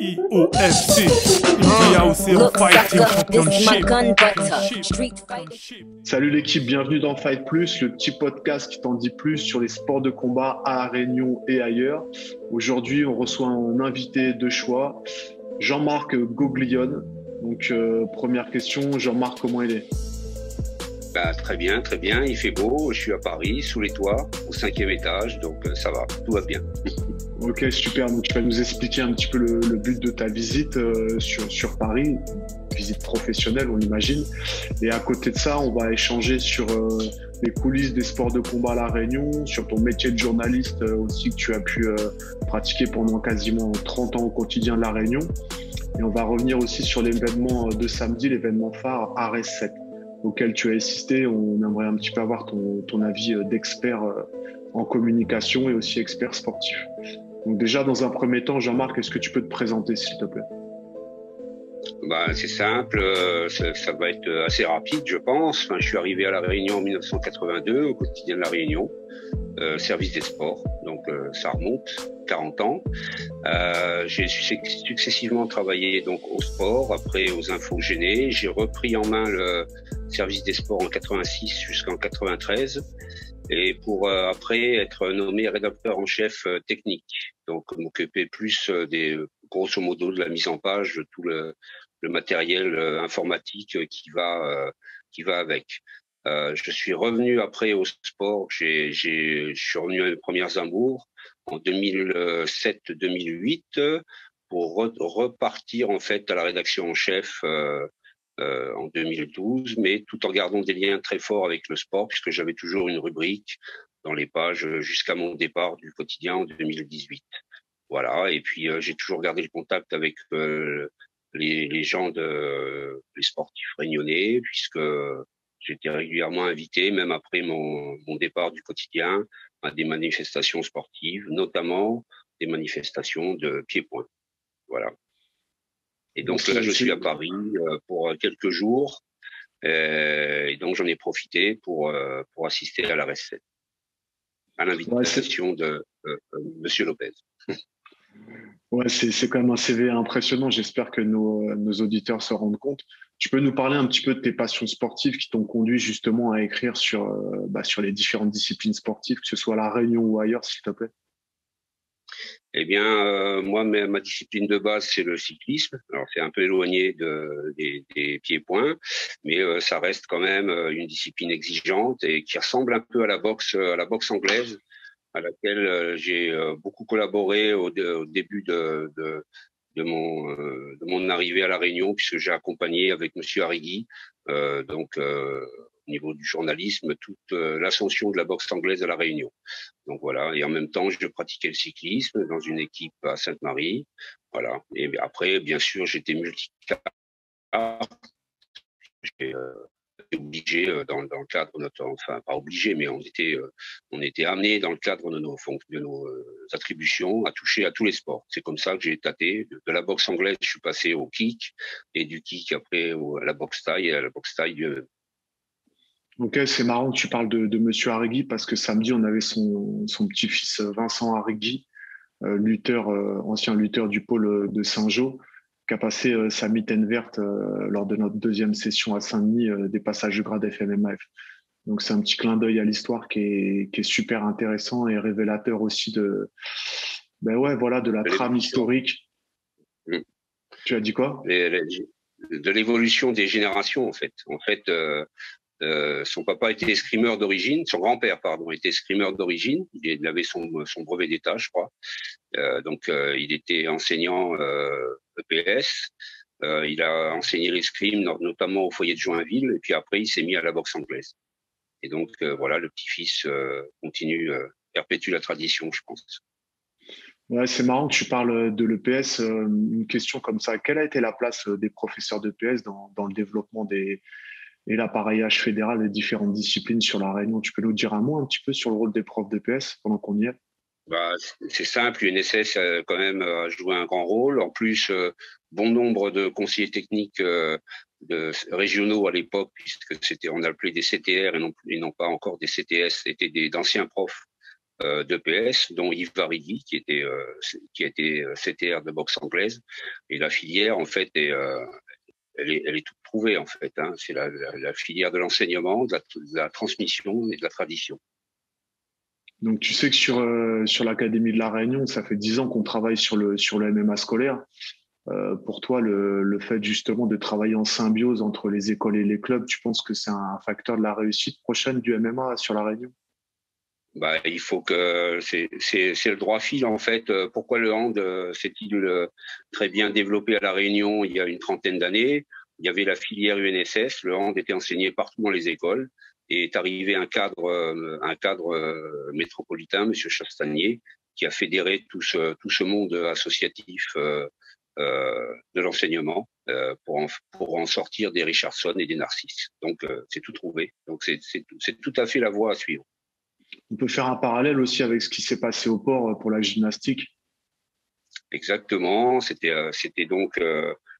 IOFC, India Ocean Fighting Championship. Salut l'équipe, bienvenue dans Fight Plus, le petit podcast qui t'en dit plus sur les sports de combat à La Réunion et ailleurs. Aujourd'hui, on reçoit un invité de choix, Jean-Marc Goglione. Donc, première question, Jean-Marc, comment il est? Très bien, très bien. Il fait beau. Je suis à Paris, sous les toits, au 5e étage, donc ça va, tout va bien. Ok, super. Donc, tu vas nous expliquer un petit peu le but de ta visite sur Paris, visite professionnelle, on imagine. Et à côté de ça, on va échanger sur les coulisses des sports de combat à La Réunion, sur ton métier de journaliste aussi que tu as pu pratiquer pendant quasiment 30 ans au quotidien de La Réunion. Et on va revenir aussi sur l'événement de samedi, l'événement phare RS7, auquel tu as assisté. On aimerait un petit peu avoir ton avis d'expert en communication et aussi expert sportif. Donc déjà, dans un premier temps, Jean-Marc, est-ce que tu peux te présenter, s'il te plaît? C'est simple, ça va être assez rapide, je pense. Je suis arrivé à La Réunion en 1982, au quotidien de La Réunion, service des sports, donc ça remonte 40 ans. J'ai successivement travaillé donc au sport, après aux infos gênées. J'ai repris en main le service des sports en 86 jusqu'en 93, et pour après être nommé rédacteur en chef technique, donc m'occuper plus grosso modo de la mise en page de tout le matériel informatique qui va avec. Je suis revenu après au sport. Je suis revenu à mes premières amours en 2007-2008 pour repartir en fait à la rédaction en chef en 2012, mais tout en gardant des liens très forts avec le sport, puisque j'avais toujours une rubrique dans les pages jusqu'à mon départ du quotidien en 2018. Voilà, et puis j'ai toujours gardé le contact avec les gens les sportifs réunionnais, puisque j'étais régulièrement invité, même après mon départ du quotidien, à des manifestations sportives, notamment des manifestations de pied-point. Voilà. Et donc là, je suis à Paris pour quelques jours, et donc j'en ai profité pour assister à la RS7, à l'invitation de Monsieur Lopez. Ouais, c'est quand même un CV impressionnant. J'espère que nos auditeurs se rendent compte. Tu peux nous parler un petit peu de tes passions sportives qui t'ont conduit justement à écrire sur les différentes disciplines sportives, que ce soit à La Réunion ou ailleurs, s'il te plaît? Eh bien, moi, ma discipline de base, c'est le cyclisme. Alors, c'est un peu éloigné des pieds-points, mais ça reste quand même une discipline exigeante et qui ressemble un peu à la boxe anglaise, à laquelle j'ai beaucoup collaboré au début de mon arrivée à La Réunion, puisque j'ai accompagné avec Monsieur Arrigui, au niveau du journalisme, toute l'ascension de la boxe anglaise à La Réunion. Donc voilà, et en même temps, je pratiquais le cyclisme dans une équipe à Sainte-Marie. Voilà, et après, bien sûr, j'étais multicarte. J'ai obligé dans le cadre de enfin pas obligé, mais on était amené dans le cadre de nos attributions à toucher à tous les sports. C'est comme ça que j'ai tâté. De la boxe anglaise, je suis passé au kick, et du kick après à la boxe taille, et à la boxe taille. Ok, c'est marrant que tu parles de Monsieur Arrigui, parce que samedi, on avait son petit-fils Vincent Arrigui, ancien lutteur du pôle de Saint-Jean, qui a passé sa mitaine verte lors de notre deuxième session à Saint-Denis des passages du grade FMMAF. Donc c'est un petit clin d'œil à l'histoire qui est super intéressant et révélateur aussi de la trame historique. Tu as dit quoi? De l'évolution des générations, en fait. Son papa était escrimeur d'origine, son grand-père, pardon, était escrimeur d'origine. Il avait son brevet d'État, je crois. Il était enseignant EPS. Il a enseigné l'escrime, notamment au foyer de Joinville. Et puis après, il s'est mis à la boxe anglaise. Et donc, voilà, le petit-fils perpétue la tradition, je pense. Ouais, c'est marrant que tu parles de l'EPS. Une question comme ça. Quelle a été la place des professeurs d'EPS dans le développement et l'appareillage fédéral des différentes disciplines sur La Réunion? Tu peux nous dire un mot un petit peu sur le rôle des profs d'EPS pendant qu'on y est? C'est simple, l'UNSS quand même a joué un grand rôle. En plus, bon nombre de conseillers techniques régionaux à l'époque, puisque on appelait des CTR et non pas encore des CTS, étaient d'anciens profs d'EPS, dont Yves Varigui, qui a été CTR de boxe anglaise. Et la filière, en fait, elle est toute trouvée, en fait. Hein. C'est la filière de l'enseignement, de la transmission et de la tradition. Donc, tu sais que sur l'Académie de La Réunion, ça fait 10 ans qu'on travaille sur le MMA scolaire. Pour toi, le fait justement de travailler en symbiose entre les écoles et les clubs, tu penses que c'est un facteur de la réussite prochaine du MMA sur La Réunion? Bah, il faut que c'est le droit fil en fait. Pourquoi le hand s'est-il très bien développé à La Réunion il y a une trentaine d'années? Il y avait la filière UNSS, le hand était enseigné partout dans les écoles et est arrivé un cadre métropolitain, Monsieur Chastanier, qui a fédéré tout ce monde associatif de l'enseignement pour en sortir des Richardson et des Narcisses. Donc c'est tout trouvé. Donc c'est tout à fait la voie à suivre. On peut faire un parallèle aussi avec ce qui s'est passé au port pour la gymnastique. Exactement. C'était donc.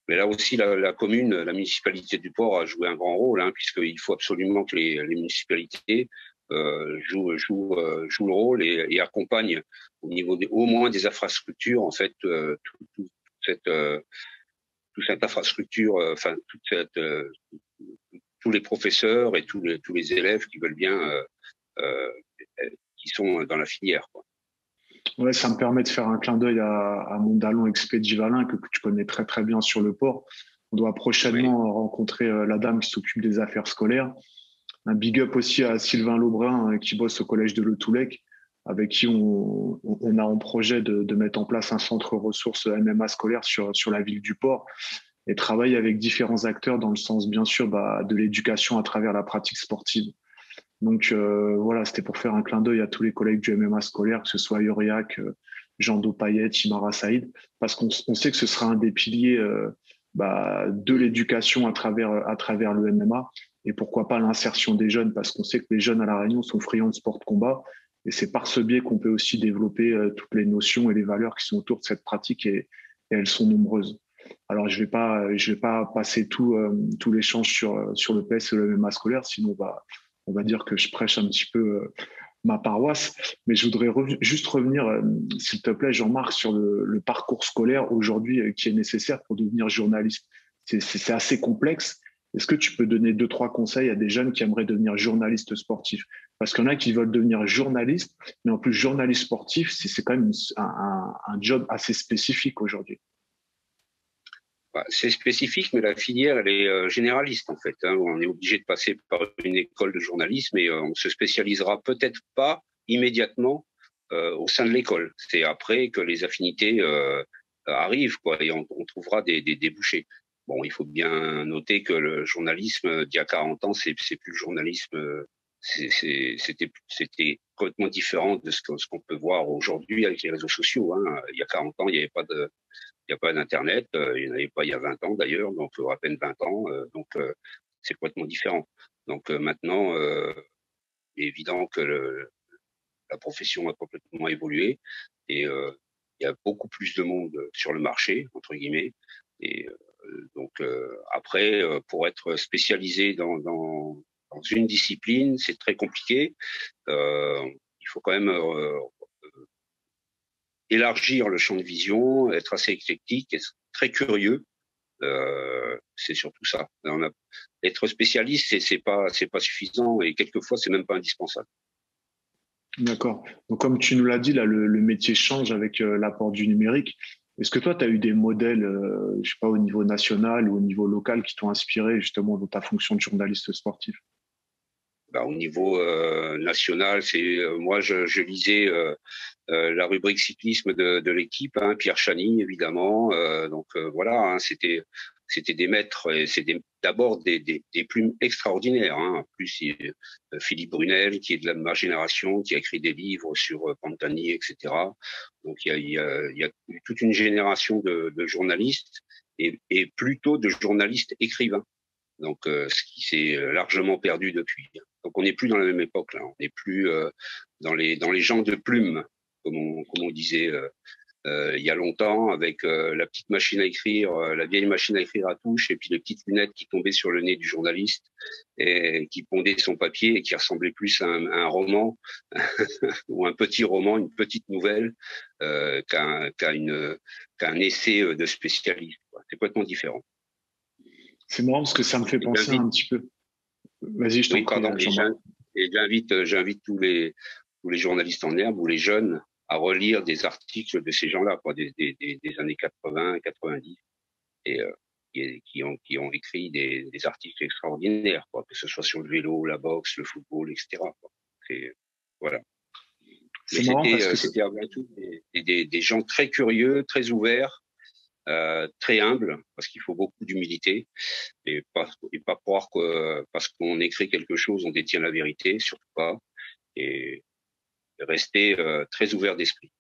Mais là aussi, la commune, la municipalité du port a joué un grand rôle, hein, puisqu'il faut absolument que les municipalités jouent le rôle et accompagnent au niveau au moins des infrastructures, en fait, toute cette infrastructure, enfin tous les professeurs et tous les élèves qui veulent bien, qui sont dans la filière, quoi. Ouais, ça me permet de faire un clin d'œil à Mondalon Expédivalin que tu connais très très bien sur le port. On doit prochainement rencontrer la dame qui s'occupe des affaires scolaires. Un big up aussi à Sylvain Laubrun qui bosse au collège de Le Toulec, avec qui on a en projet de mettre en place un centre ressources MMA scolaire sur la ville du port et travailler avec différents acteurs dans le sens bien sûr de l'éducation à travers la pratique sportive. Donc voilà, c'était pour faire un clin d'œil à tous les collègues du MMA scolaire, que ce soit Yoriak, Jean Payet, Imara Saïd, parce qu'on sait que ce sera un des piliers de l'éducation à travers le MMA, et pourquoi pas l'insertion des jeunes, parce qu'on sait que les jeunes à La Réunion sont friands de sport de combat, et c'est par ce biais qu'on peut aussi développer toutes les notions et les valeurs qui sont autour de cette pratique, et elles sont nombreuses. Alors je vais pas passer tout l'échange sur le PS et le MMA scolaire, sinon on va dire que je prêche un petit peu ma paroisse, mais je voudrais juste revenir, s'il te plaît, Jean-Marc, sur le parcours scolaire aujourd'hui qui est nécessaire pour devenir journaliste. C'est assez complexe. Est-ce que tu peux donner 2-3 conseils à des jeunes qui aimeraient devenir journalistes sportifs? Parce qu'il y en a qui veulent devenir journaliste, mais en plus journaliste sportif, c'est quand même un job assez spécifique aujourd'hui. C'est spécifique, mais la filière, elle est généraliste en fait. Hein. On est obligé de passer par une école de journalisme et on se spécialisera peut-être pas immédiatement au sein de l'école. C'est après que les affinités arrivent, quoi, et on trouvera des débouchés. Bon, il faut bien noter que le journalisme d'il y a 40 ans, c'est plus le journalisme. C'était complètement différent de ce qu'on peut voir aujourd'hui avec les réseaux sociaux. Hein. Il y a 40 ans, il n'y a pas d'Internet, il n'y en avait pas il y a 20 ans d'ailleurs, donc à peine 20 ans, donc c'est complètement différent. Donc maintenant, il est évident que la profession a complètement évolué et il y a beaucoup plus de monde sur le marché, entre guillemets. Et donc après, pour être spécialisé dans une discipline, c'est très compliqué. Il faut quand même élargir le champ de vision, être assez éclectique, être très curieux. C'est surtout ça. Être spécialiste, c'est pas suffisant et quelquefois c'est même pas indispensable. D'accord. Donc comme tu nous l'as dit, là, le métier change avec l'apport du numérique. Est-ce que toi, tu as eu des modèles, je sais pas, au niveau national ou au niveau local qui t'ont inspiré justement dans ta fonction de journaliste sportif? Au niveau national, moi je lisais la rubrique cyclisme de l'équipe, hein, Pierre Chany évidemment. Donc voilà, hein, c'était des maîtres et c'est d'abord des plumes extraordinaires. Hein. En plus, Philippe Brunel qui est de ma génération, qui a écrit des livres sur Pantani, etc. Donc il y a toute une génération de journalistes et plutôt de journalistes écrivains. Donc, ce qui s'est largement perdu depuis. Donc, on n'est plus dans la même époque là. On n'est plus dans les gens de plume, comme on disait il y a longtemps avec la petite machine à écrire, la vieille machine à écrire à touche et puis les petites lunettes qui tombaient sur le nez du journaliste et qui pondaient son papier et qui ressemblait plus à un roman ou un petit roman, une petite nouvelle qu'un essai de spécialiste. C'est complètement différent. C'est marrant parce que ça me fait penser un petit peu. Vas-y, je t'en Oui, prie, pardon. Et j'invite tous les journalistes en herbe ou les jeunes à relire des articles de ces gens-là, quoi, des années 80, 90, et qui ont écrit des articles extraordinaires, quoi, que ce soit sur le vélo, la boxe, le football, etc. Quoi. Voilà. Mais c'est marrant parce que c'était avant tout des gens très curieux, très ouverts, très humbles, parce qu'il faut beaucoup d'humilité, et pas croire que parce qu'on écrit quelque chose, on détient la vérité, surtout pas, et rester très ouvert d'esprit.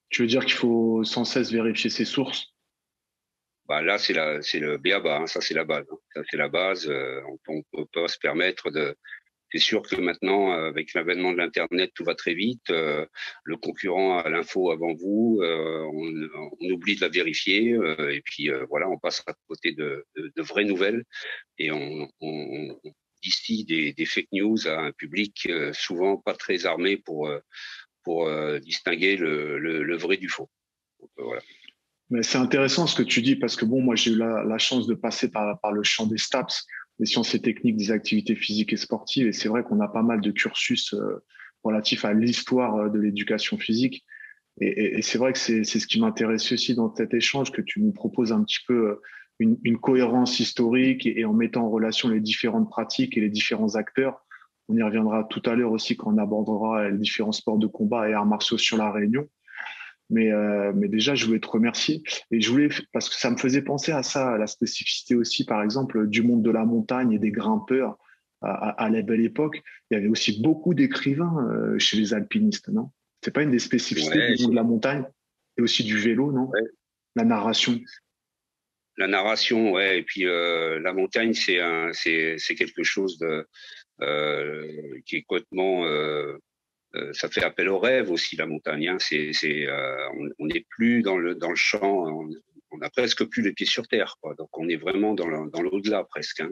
tu veux dire qu'il faut sans cesse vérifier ses sources? Bah là, c'est le b.a.-ba, hein, ça c'est la base. Hein. Ça c'est la base. On peut pas se permettre de. C'est sûr que maintenant, avec l'avènement de l'internet, tout va très vite. Le concurrent a l'info avant vous. On oublie de la vérifier, et puis voilà, on passe à côté de vraies nouvelles et on distille des fake news à un public souvent pas très armé pour distinguer le vrai du faux. Donc, voilà. Mais c'est intéressant ce que tu dis parce que bon, moi j'ai eu la chance de passer par le champ des STAPS, des sciences et techniques des activités physiques et sportives, et c'est vrai qu'on a pas mal de cursus relatifs à l'histoire de l'éducation physique. Et c'est vrai que c'est ce qui m'intéresse aussi dans cet échange, que tu nous proposes un petit peu une cohérence historique et en mettant en relation les différentes pratiques et les différents acteurs. On y reviendra tout à l'heure aussi quand on abordera les différents sports de combat et arts martiaux sur la Réunion. Mais déjà, je voulais te remercier. Et je voulais, parce que ça me faisait penser à ça, à la spécificité aussi, par exemple, du monde de la montagne et des grimpeurs à la belle époque. Il y avait aussi beaucoup d'écrivains chez les alpinistes, non? C'est pas une des spécificités Ouais, du monde de la montagne et aussi du vélo, non? ouais. La narration. La narration, ouais. Et puis la montagne, c'est quelque chose qui est complètement ça fait appel au rêve aussi, la montagne. Hein. On n'est plus dans le champ, on a presque plus les pieds sur terre, quoi. Donc on est vraiment dans l'au-delà presque. Hein.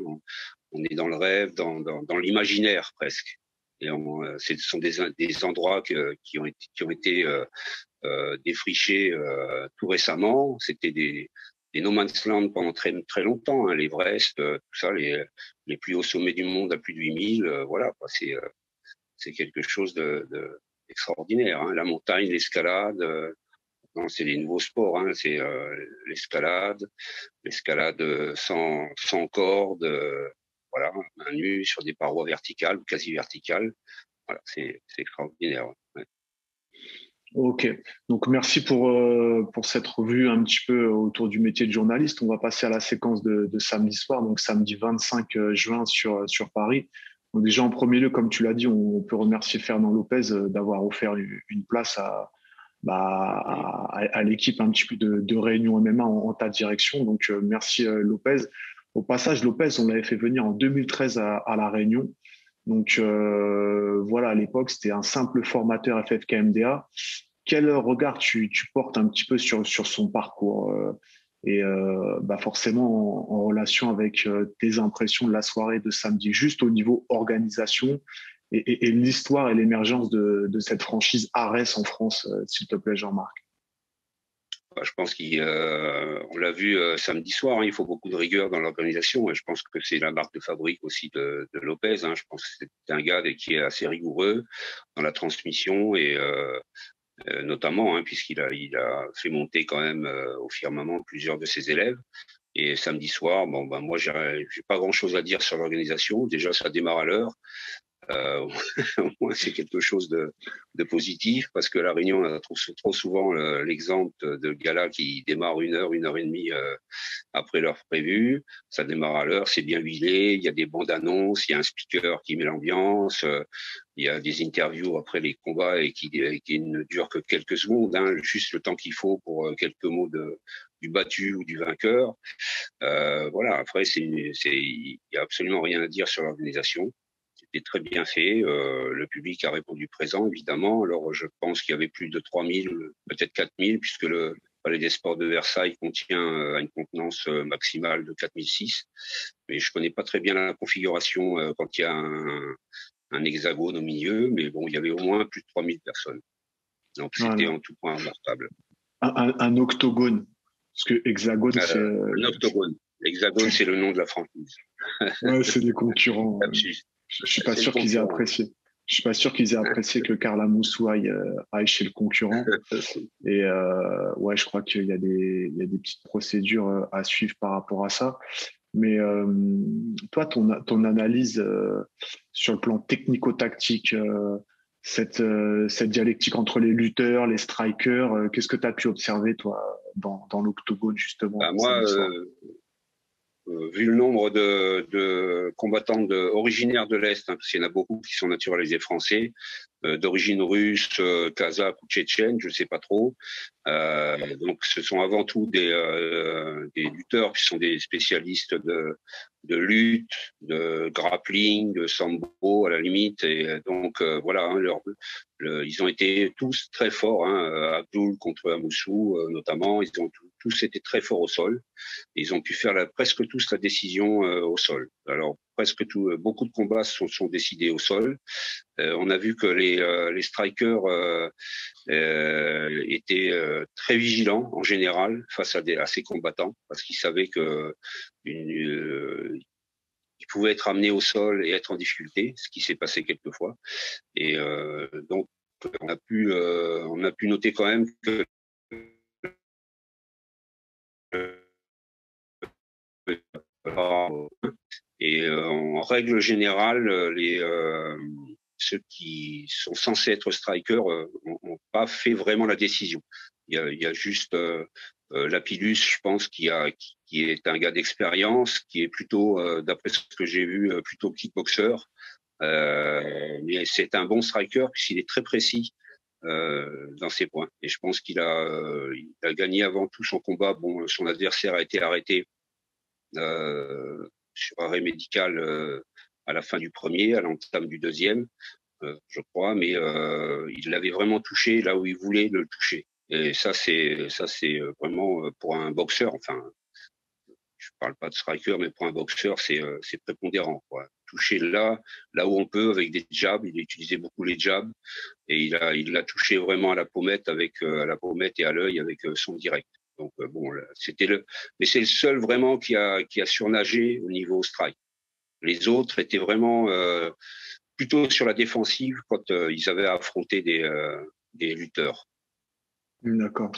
On est dans le rêve, dans l'imaginaire presque. Et ce sont des endroits qui ont été défrichés tout récemment. C'était des no man's land pendant très très longtemps. Hein. L'Everest, tout ça, les plus hauts sommets du monde à plus de 8000. Voilà, quoi. C'est quelque chose d'extraordinaire. Hein. La montagne, l'escalade, c'est les nouveaux sports. Hein. C'est l'escalade sans corde, voilà, main nue sur des parois verticales ou quasi verticales. Voilà, c'est extraordinaire. Ouais. Ok, donc merci pour cette revue un petit peu autour du métier de journaliste. On va passer à la séquence de samedi soir, donc samedi 25 juin sur Paris. Donc déjà en premier lieu, comme tu l'as dit, on peut remercier Fernand Lopez d'avoir offert une place à l'équipe un petit peu de Réunion MMA en ta direction. Donc merci Lopez. Au passage, Lopez, on l'avait fait venir en 2013 à La Réunion. Donc voilà, à l'époque, c'était un simple formateur FFKMDA. Quel regard tu portes un petit peu sur son parcours et forcément en relation avec tes impressions de la soirée de samedi, juste au niveau organisation et l'histoire et l'émergence de cette franchise Ares en France, s'il te plaît, Jean-Marc. Je pense qu'on l'a vu samedi soir, hein, il faut beaucoup de rigueur dans l'organisation et je pense que c'est la marque de fabrique aussi de Lopez. Hein. Je pense que c'est un gars qui est assez rigoureux dans la transmission et notamment puisqu'il il a fait monter quand même au firmament plusieurs de ses élèves. Et samedi soir, moi j'ai pas grand-chose à dire sur l'organisation. Déjà, ça démarre à l'heure. C'est quelque chose de positif parce que la Réunion a trop souvent l'exemple de galas qui démarrent une heure et demie après l'heure prévue. Ça démarre à l'heure, c'est bien huilé, il y a des bandes annonces, il y a un speaker qui met l'ambiance, il y a des interviews après les combats et qui ne durent que quelques secondes, hein, juste le temps qu'il faut pour quelques mots du battu ou du vainqueur. Voilà, après il y a absolument rien à dire sur l'organisation. c'était très bien fait. Le public a répondu présent, évidemment. Alors, je pense qu'il y avait plus de 3000, peut-être 4000, puisque le Palais des Sports de Versailles contient une contenance maximale de 4006. Mais je connais pas très bien la configuration quand il y a un hexagone au milieu. Mais bon, il y avait au moins plus de 3000 personnes. Donc, c'était Voilà. en tout point remarquable. Un octogone. Parce que hexagone, c'est. Un octogone. L'hexagone, c'est le nom de la franchise. Ouais, c'est des concurrents. Je suis pas C'est le sûr qu'ils aient concurrent. apprécié. Je suis pas sûr qu'ils aient apprécié que Carla Moussou aille chez le concurrent. Et ouais, je crois qu'il y a il y a des petites procédures à suivre par rapport à ça. Mais toi, ton analyse sur le plan technico-tactique, cette dialectique entre les lutteurs, les strikers, qu'est-ce que tu as pu observer, toi, dans l'octogone, justement, Bah, moi, samedi soir? vu le nombre de combattants originaires de l'Est, hein, parce qu'il y en a beaucoup qui sont naturalisés français, d'origine russe, kazakh ou tchétchène, je ne sais pas trop. Donc, ce sont avant tout des lutteurs qui sont des spécialistes de lutte, de grappling, de sambo à la limite. Et donc, voilà, hein, ils ont été tous très forts. Hein, Abdul contre Amoussou, notamment, ils ont tous été très forts au sol. Ils ont pu faire presque tous la décision au sol. Alors, presque beaucoup de combats sont décidés au sol. On a vu que les strikers étaient très vigilants en général face à ces combattants parce qu'ils savaient que ils pouvaient être amenés au sol et être en difficulté, ce qui s'est passé quelquefois. Et donc on a pu noter quand même que et en règle générale, ceux qui sont censés être strikers n'ont pas fait vraiment la décision. Il y a juste Lapillus, je pense, qui est un gars d'expérience, qui est plutôt, d'après ce que j'ai vu, plutôt kickboxer. Mais c'est un bon striker puisqu'il est très précis dans ses points. Et je pense il a gagné avant tout son combat. Bon, son adversaire a été arrêté sur arrêt médical à la fin du premier, à l'entame du deuxième, je crois, mais il l'avait vraiment touché là où il voulait le toucher. Et ça, c'est vraiment pour un boxeur. Enfin, je parle pas de striker, mais pour un boxeur, c'est prépondérant, quoi. Toucher là où on peut avec des jabs. Il utilisait beaucoup les jabs et il l'a touché vraiment à la pommette à la pommette et à l'œil avec son direct. Donc bon, mais c'est le seul vraiment qui a surnagé au niveau strike. Les autres étaient vraiment plutôt sur la défensive quand ils avaient affronté des lutteurs. D'accord.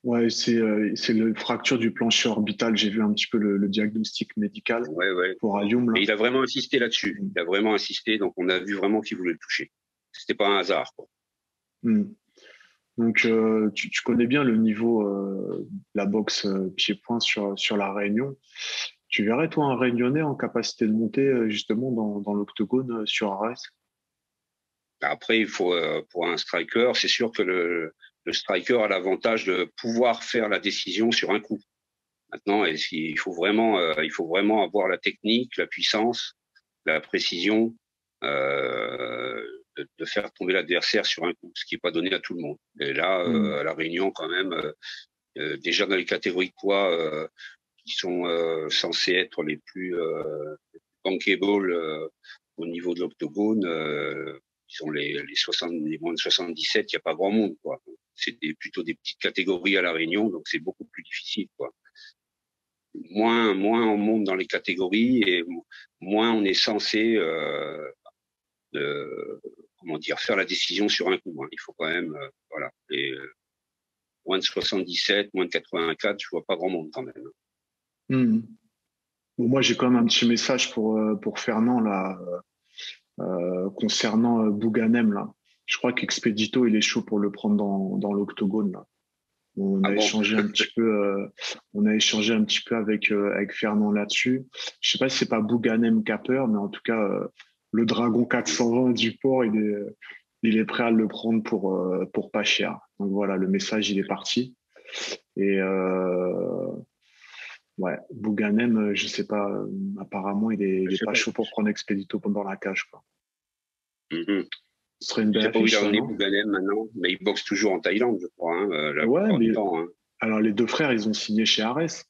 Ouais, c'est la fracture du plancher orbital. J'ai vu un petit peu le diagnostic médical Ouais, ouais. pour Ayoum, là. Et il a vraiment insisté là-dessus. Il a vraiment insisté, donc on a vu vraiment qu'il voulait le toucher. C'était pas un hasard, quoi. Mm. Donc, tu connais bien le niveau de la boxe pied-point sur la Réunion. Tu verrais, toi, un Réunionnais en capacité de monter justement dans l'octogone sur Arès? Après, il faut pour un striker, c'est sûr que le striker a l'avantage de pouvoir faire la décision sur un coup. Maintenant, il faut vraiment avoir la technique, la puissance, la précision de faire tomber l'adversaire sur un coup, ce qui n'est pas donné à tout le monde. Et là, à la Réunion, quand même, déjà dans les catégories de poids qui sont censées être les plus bankable au niveau de l'octogone, ils sont les moins de 77, il n'y a pas grand monde, quoi. C'est plutôt des petites catégories à la Réunion, donc c'est beaucoup plus difficile, quoi. Moins on monte dans les catégories et moins on est censé comment dire, faire la décision sur un coup, hein. Il faut quand même voilà. Et moins de 77, moins de 84, je vois pas grand monde quand même. Mmh. Bon, moi, j'ai quand même un petit message pour Fernand là, concernant Bouganem là. Je crois qu'Expedito il est chaud pour le prendre dans l'octogone là. On a Ah bon? échangé un petit peu, avec Fernand là-dessus. Je sais pas si c'est pas Bouganem qui a peur, mais en tout cas, le Dragon 420 du port, il est prêt à le prendre pour pas cher. Donc voilà, le message il est parti. Et ouais, Bouganem, je sais pas, apparemment il est pas chaud pour prendre Expedito pendant la cage, quoi. Mhm. Ce serait une Je belle sais pas où il affiche, en ça, est, non? Bouganem, maintenant, mais il boxe toujours en Thaïlande, je crois, la Ouais, plupart mais du temps. Hein. alors les deux frères, ils ont signé chez Ares.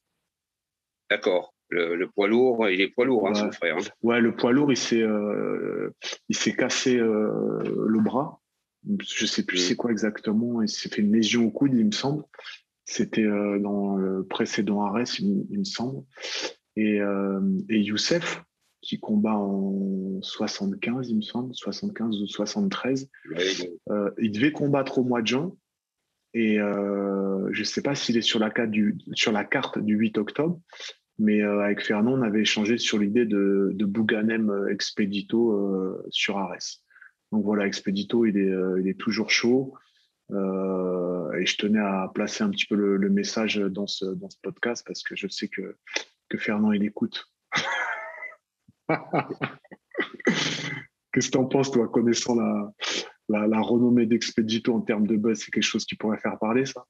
D'accord. Le poids lourd, il est poids lourd, hein, Ouais, son frère. Hein. ouais, le poids lourd, il s'est cassé le bras. Je sais plus Mhm. c'est quoi exactement. Il s'est fait une lésion au coude, il me semble. C'était dans le précédent Ares, il me semble. Et Youssef, qui combat en 75, il me semble, 75 ou 73, Ouais, donc, il devait combattre au mois de juin. Et je ne sais pas s'il est sur la carte du 8 octobre, mais avec Fernand, on avait échangé sur l'idée de Bouganem Expedito sur Ares. Donc voilà, Expedito, il est toujours chaud. Et je tenais à placer un petit peu le message dans ce podcast parce que je sais que Fernand, il écoute. Qu'est-ce que tu en penses, toi, connaissant la renommée d'Expedito en termes de buzz, c'est quelque chose qui pourrait faire parler, ça?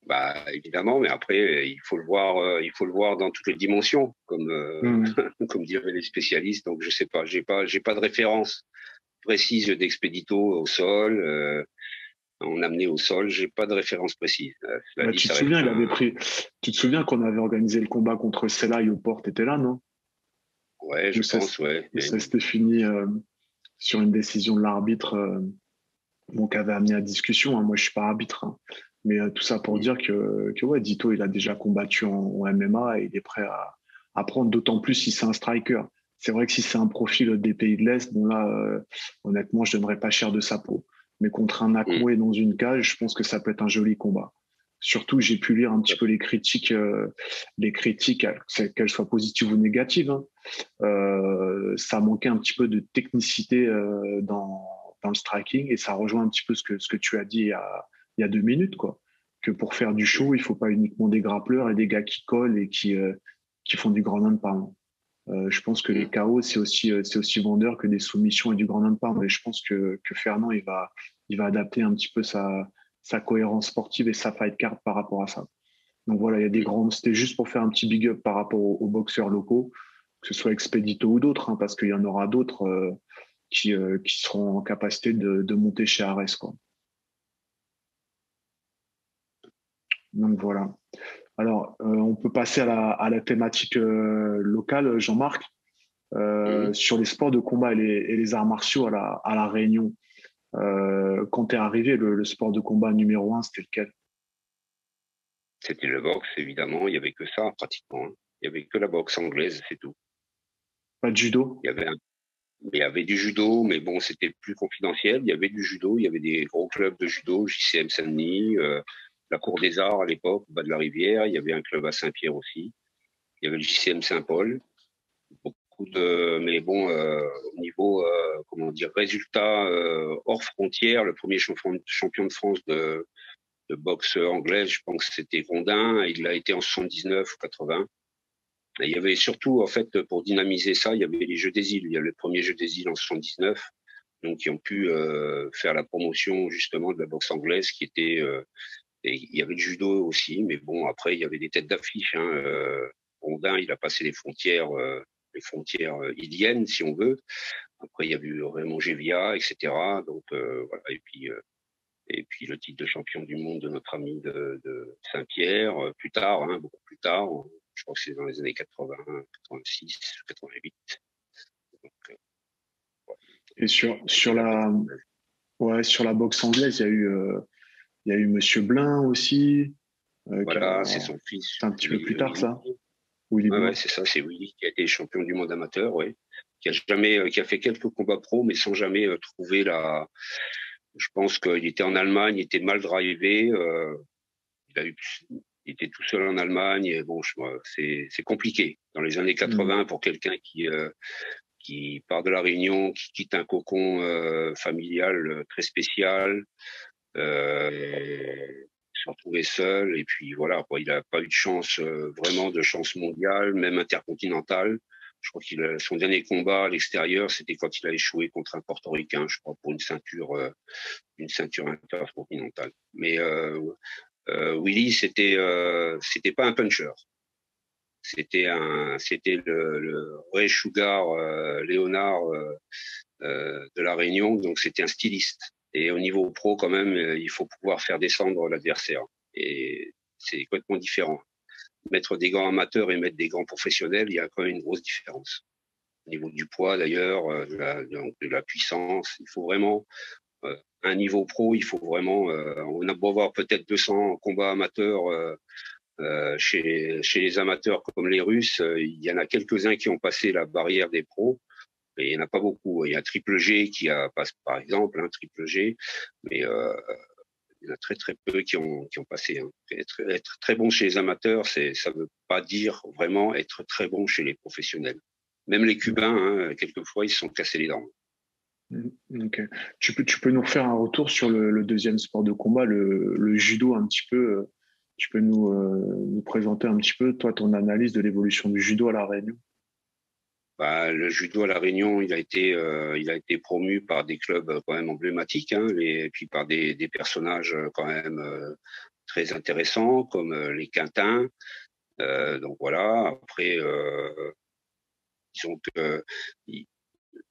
bah, évidemment, mais après, il faut le voir dans toutes les dimensions, comme, Hmm. comme diraient les spécialistes. Donc, je sais pas, j'ai pas de référence précise d'Expedito au sol, en amené au sol, j'ai pas de référence précise. Cela Bah, dit, ça reste un, tu te souviens qu'on avait organisé le combat contre Selaï au Port, t'étais là, non? ouais, Où je ça, pense, ouais. où ça s'était fini sur une décision de l'arbitre bon, qui avait amené à discussion, hein. Moi, je suis pas arbitre, hein. Mais tout ça pour dire que ouais, Dito, il a déjà combattu en MMA et il est prêt à prendre, d'autant plus si c'est un striker. C'est vrai que si c'est un profil des pays de l'Est, bon là, honnêtement, je donnerais pas cher de sa peau. Mais contre un Mm. Akmoué dans une cage, je pense que ça peut être un joli combat. Surtout, j'ai pu lire un petit peu les critiques, qu'elles soient positives ou négatives, hein. Ça manquait un petit peu de technicité dans le striking et ça rejoint un petit peu ce que tu as dit il y a 2 minutes, quoi. Que pour faire du show, il faut pas uniquement des grappleurs et des gars qui collent et qui font du ground and pound. Je pense que les Mm. KO, c'est aussi vendeur que des soumissions et du ground and pound. Mais je pense que Fernand, il va adapter un petit peu sa cohérence sportive et sa fight card par rapport à ça. Donc voilà, il y a des Mm. grands. C'était juste pour faire un petit big up par rapport aux boxeurs locaux, que ce soit Expedito ou d'autres, hein, parce qu'il y en aura d'autres qui seront en capacité de monter chez Ares, quoi. Donc voilà. Alors, on peut passer à la thématique locale, Jean-Marc, Mm. sur les sports de combat et les arts martiaux à la Réunion. Quand tu es arrivé, le sport de combat numéro un, c'était lequel? C'était le boxe, évidemment. Il y avait que ça, pratiquement. Hein. Il y avait que la boxe anglaise, c'est tout. Pas de judo? Il y avait il y avait du judo, mais bon, c'était plus confidentiel. Il y avait du judo, il y avait des gros clubs de judo, JCM Saint-Denis, la Cour des Arts à l'époque, au bas de la rivière. Il y avait un club à Saint-Pierre aussi. Il y avait le JCM Saint-Paul. Beaucoup de, mais bon, au niveau, comment dire, résultat hors frontières, le premier champion de France de boxe anglaise, je pense que c'était Rondin. Il l'a été en 79 ou 80. Et il y avait surtout, en fait, pour dynamiser ça, il y avait les Jeux des îles. Il y a le premier Jeu des îles en 79, donc qui ont pu faire la promotion justement de la boxe anglaise, qui était. Et il y avait le judo aussi, mais bon, après il y avait des têtes d'affiche. Hein, Rondin, il a passé les frontières iliennes, si on veut. Après, il y a eu Raymond Gévia, etc. Donc voilà. Et puis le titre de champion du monde de notre ami de Saint-Pierre, plus tard, hein, beaucoup plus tard. Je crois que c'est dans les années 80, 86, 88. Donc, Et ça a été la boxe anglaise. sur la boxe anglaise, il y a eu Monsieur Blin aussi, Voilà, c'est son fils, c'est un petit peu plus tard, Willy. ça, Willy Ouais, ouais, Blin. c'est ça, c'est Willy qui a été champion du monde amateur, ouais. Qui a fait quelques combats pro, mais sans jamais trouver la. Je pense qu'il était en Allemagne, il était mal drivé. Il a eu, il était tout seul en Allemagne. Et bon, c'est compliqué dans les années Hmm. 80 pour quelqu'un qui part de la Réunion, qui quitte un cocon familial très spécial, se retrouver seul. Et puis voilà, quoi, il n'a pas eu de chance, vraiment de chance mondiale, même intercontinentale. Je crois son dernier combat à l'extérieur, c'était quand il a échoué contre un Portoricain, je crois, pour une ceinture intercontinentale. Mais Willy, c'était pas un puncher. C'était le Ray Sugar Léonard de la Réunion, donc c'était un styliste. Et au niveau pro, quand même, il faut pouvoir faire descendre l'adversaire. Et c'est complètement différent. Mettre des gants amateurs et mettre des gants professionnels, il y a quand même une grosse différence. Au niveau du poids, d'ailleurs, de la puissance, il faut vraiment un niveau pro, il faut vraiment. On a beau avoir peut-être 200 combats amateurs chez les amateurs comme les Russes, il y en a quelques-uns qui ont passé la barrière des pros. Et il n'y en a pas beaucoup. Il y a Triple G qui a passé, par exemple, Triple G, mais il y en a très très peu qui ont passé. Hein. Être très bon chez les amateurs, ça veut pas dire vraiment être très bon chez les professionnels. Même les Cubains, hein, quelquefois, ils se sont cassés les dents. Okay. Tu peux nous refaire un retour sur le deuxième sport de combat, le judo, un petit peu. Tu peux nous présenter un petit peu, toi, ton analyse de l'évolution du judo à La Réunion? Bah, le judo à La Réunion, il a été promu par des clubs quand même emblématiques, hein, et puis par des personnages quand même très intéressants comme les Quintins. Donc voilà. Après, disons que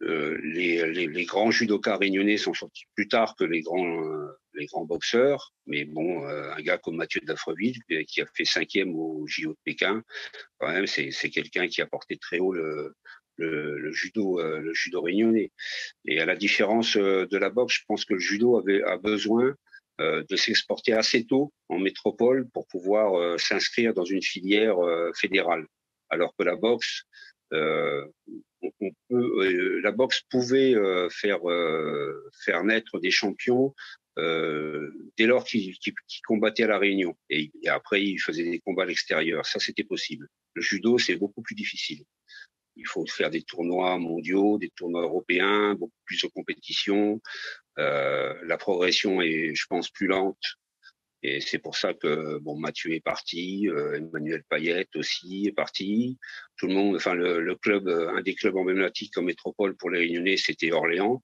les grands judokas réunionnais sont sortis plus tard que les grands boxeurs. Mais bon, un gars comme Mathieu Dafreville, qui a fait 5e au JO de Pékin, quand même, c'est quelqu'un qui a porté très haut le judo réunionnais. Et à la différence de la boxe, je pense que le judo a besoin de s'exporter assez tôt en métropole pour pouvoir s'inscrire dans une filière fédérale. Alors que la boxe, la boxe pouvait faire naître des champions dès lors qu'ils combattaient à La Réunion. Et après, ils faisaient des combats à l'extérieur. Ça, c'était possible. Le judo, c'est beaucoup plus difficile. Il faut faire des tournois mondiaux, des tournois européens, beaucoup plus de compétitions. La progression est, je pense, plus lente. Et c'est pour ça que bon, Mathieu est parti, Emmanuel Payette aussi est parti. Tout le monde, enfin le club, un des clubs emblématiques en métropole pour les Réunionnais, c'était Orléans.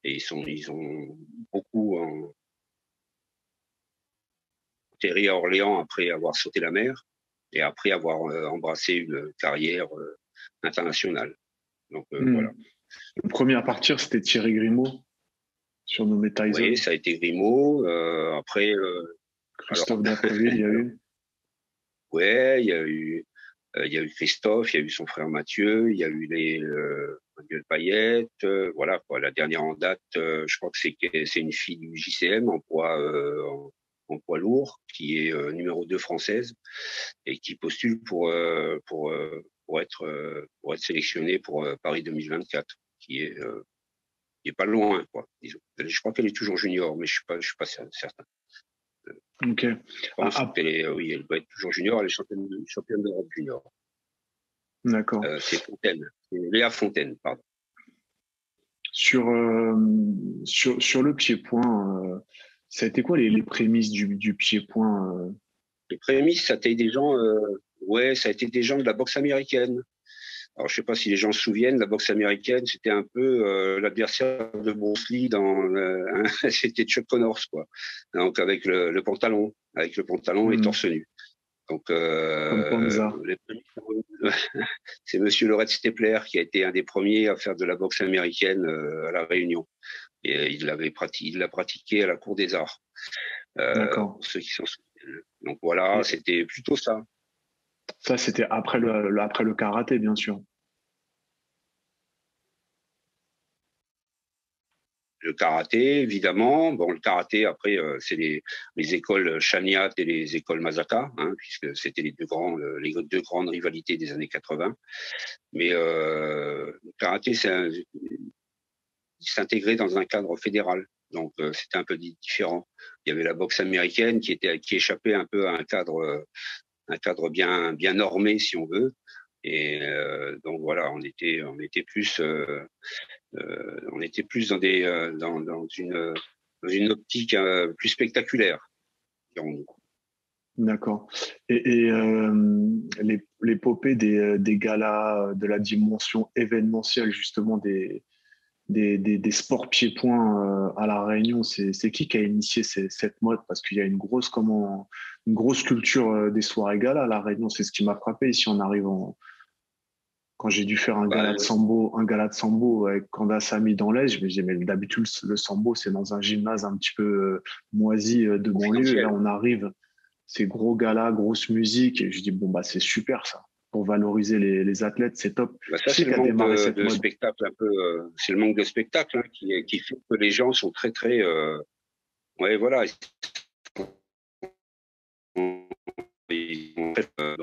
Et ils ont beaucoup atterri à Orléans après avoir sauté la mer et après avoir embrassé une carrière internationale. Donc voilà. Le premier à partir, c'était Thierry Grimaud, surnommé Tyson. Oui, ça a été Grimaud. Après, Christophe Dafreville, il y a eu. Ouais, il y a eu Christophe, il y a eu son frère Mathieu, il y a eu Manuel Payette, voilà quoi. La dernière en date, je crois que c'est une fille du JCM en poids lourd, qui est numéro 2 française et qui postule pour être sélectionnée pour Paris 2024, qui est pas loin quoi. Disons. Je crois qu'elle est toujours junior, mais je suis pas certain. Ok. Je pense oui, elle doit être toujours junior, elle est championne d'Europe junior. D'accord. C'est Fontaine, c'est Léa Fontaine, pardon. Sur le pied-point, ça a été quoi les prémices du pied-point Les prémices, ça a été des gens, ça a été des gens de la boxe américaine. Alors, je sais pas si les gens se souviennent, la boxe américaine, c'était un peu l'adversaire de Bruce Lee c'était Chuck Connors, quoi. Donc, avec le pantalon et torse nu. Donc, comme Panza. c'est Monsieur Lorette Stepler qui a été un des premiers à faire de la boxe américaine à La Réunion. Et il l'a pratiqué à la Cour des Arts. D'accord. Pour ceux qui s'en souviennent. Donc voilà, c'était plutôt ça. Ça, c'était après le karaté, bien sûr. Le karaté, évidemment. Bon, le karaté, après, c'est les écoles Chaniat et les écoles Masaka, hein, puisque c'était les deux grandes rivalités des années 80. Mais le karaté, il s'intégrait dans un cadre fédéral. Donc, c'était un peu différent. Il y avait la boxe américaine qui échappait un peu à un cadre bien normé, si on veut. Et donc voilà, on était plus dans une optique plus spectaculaire. D'accord. Et l'épopée des galas, de la dimension événementielle justement des sports pieds-points à La Réunion, c'est qui a initié cette mode? Parce qu'il y a une grosse culture des soirées gala à La Réunion. C'est ce qui m'a frappé ici en arrivant. Quand j'ai dû faire Bah, un gala de sambo avec Candace Ami dans l'Est, je me disais, mais d'habitude, le sambo, c'est dans un gymnase un petit peu moisi de banlieue. Et là, confidentiel. on arrive, c'est gros gala, grosse musique. Et je dis, bon, bah, c'est super ça. Pour valoriser les athlètes, c'est top. Bah, Qui ça, c'est c'est le qui a manque démarré cette de mode? spectacle un peu. C'est le manque de spectacle, hein, qui fait que les gens sont très, très. Ouais, voilà.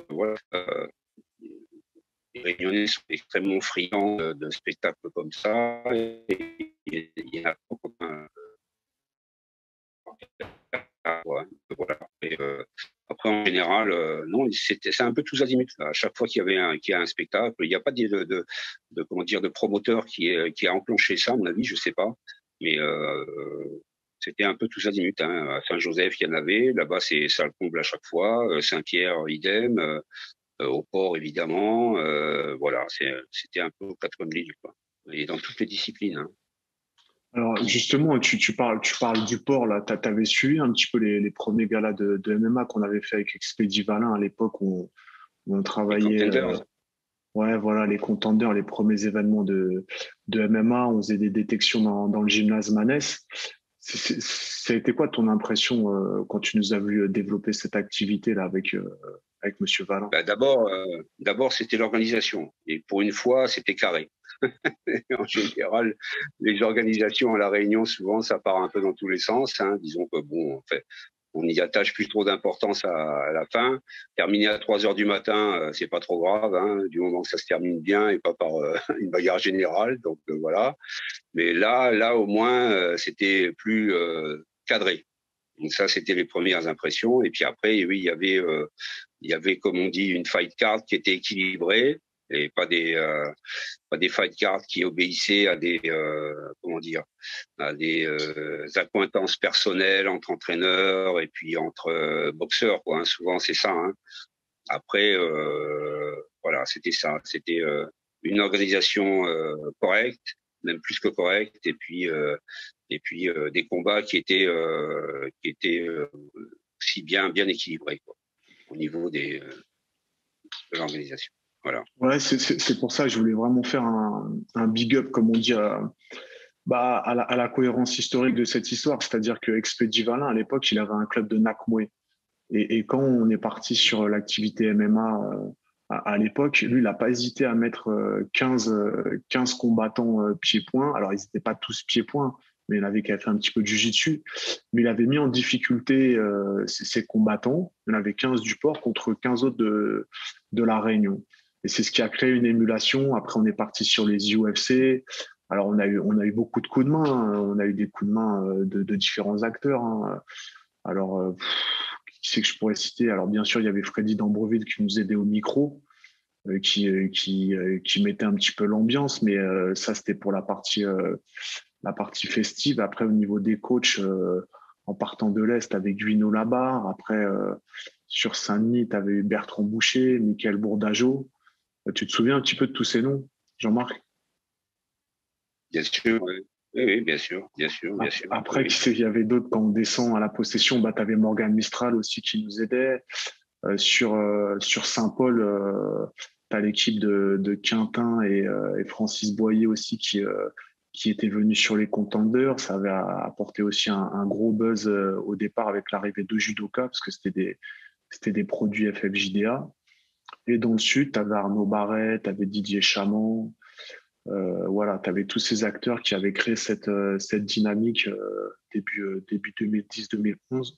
Voilà. Les Réunionnais sont extrêmement friands de spectacles comme ça. Et il y en a pas comme ouais, voilà. Et, après, en général, non, c'est un peu tous azimuts. Là. À chaque fois qu'il y a un spectacle, il n'y a pas comment dire, de promoteur qui a enclenché ça, à mon avis, je sais pas. Mais c'était un peu tous azimuts. Hein. À Saint-Joseph, il y en avait. Là-bas, ça le comble à chaque fois. Saint-Pierre, idem. Au port, évidemment. Voilà, c'était un peu aux quatre coins de l'île, quoi. Et dans toutes les disciplines. Hein. Alors justement, tu parles du port là. T'avais suivi un petit peu les premiers galas de MMA qu'on avait fait avec Expédie Valin à l'époque où on Les travaillait. contenders. Ouais, voilà, les contenders, les premiers événements de MMA, on faisait des détections dans le gymnase Manès. Ça a été quoi ton impression quand tu nous as vu développer cette activité-là avec Monsieur Valin? Bah, d'abord, c'était l'organisation. Et pour une fois, c'était carré. En général, les organisations à La Réunion, souvent, ça part un peu dans tous les sens. Hein. Disons que bon, en fait, on n'y attache plus trop d'importance à la fin. Terminer à 3 heures du matin, c'est pas trop grave, hein, du moment que ça se termine bien et pas par une bagarre générale. Donc voilà. Mais là, au moins, c'était plus cadré. Donc ça, c'était les premières impressions. Et puis après, oui, il y avait, comme on dit, une fight card qui était équilibrée et pas des fight cards qui obéissaient à des comment dire, à des accointances personnelles entre entraîneurs et puis entre boxeurs, quoi. Hein. Souvent, c'est ça. Hein. Après, voilà, c'était ça. C'était une organisation correcte, même plus que correcte, et puis des combats qui étaient aussi bien équilibrés, quoi, au niveau de l'organisation. Voilà. Ouais, c'est pour ça que je voulais vraiment faire un big up, comme on dit, à la cohérence historique de cette histoire. C'est-à-dire que Expédie Valin, à l'époque, il avait un club de Nakmoué. Et quand on est parti sur l'activité MMA à l'époque, lui, il n'a pas hésité à mettre 15 combattants pieds-points. Alors, ils n'étaient pas tous pieds-points, mais il y en avait qui avaient fait un petit peu de jiu-jitsu. Mais il avait mis en difficulté ces combattants. Il y en avait 15 du port contre 15 autres de La Réunion. Et c'est ce qui a créé une émulation. Après, on est parti sur les UFC. Alors, on a eu beaucoup de coups de main. Hein. On a eu des coups de main de différents acteurs. Hein. Alors, qui c'est que je pourrais citer? Alors, bien sûr, il y avait Freddy d'Ambreville qui nous aidait au micro, qui mettait un petit peu l'ambiance, mais ça, c'était pour la partie festive. Après, au niveau des coachs, en partant de l'Est, avec Guino Labarre. Après, sur Saint-Denis, tu avais Bertrand Boucher, Michael Bourdageau. Tu te souviens un petit peu de tous ces noms, Jean-Marc? Bien sûr, oui. Oui, oui, bien sûr, bien sûr, bien sûr. Après, Oui. il y avait d'autres quand on descend à la possession. Bah, tu avais Morgan Mistral aussi qui nous aidait. Sur Saint-Paul, tu as l'équipe de Quintin et Francis Boyer aussi qui était venu sur les contenders. Ça avait apporté aussi un gros buzz au départ avec l'arrivée de Judoka parce que c'était des produits FFJDA. Et dans le sud, tu avais Arnaud Barret, tu avais Didier Chamand. Voilà, tu avais tous ces acteurs qui avaient créé cette dynamique début 2010-2011.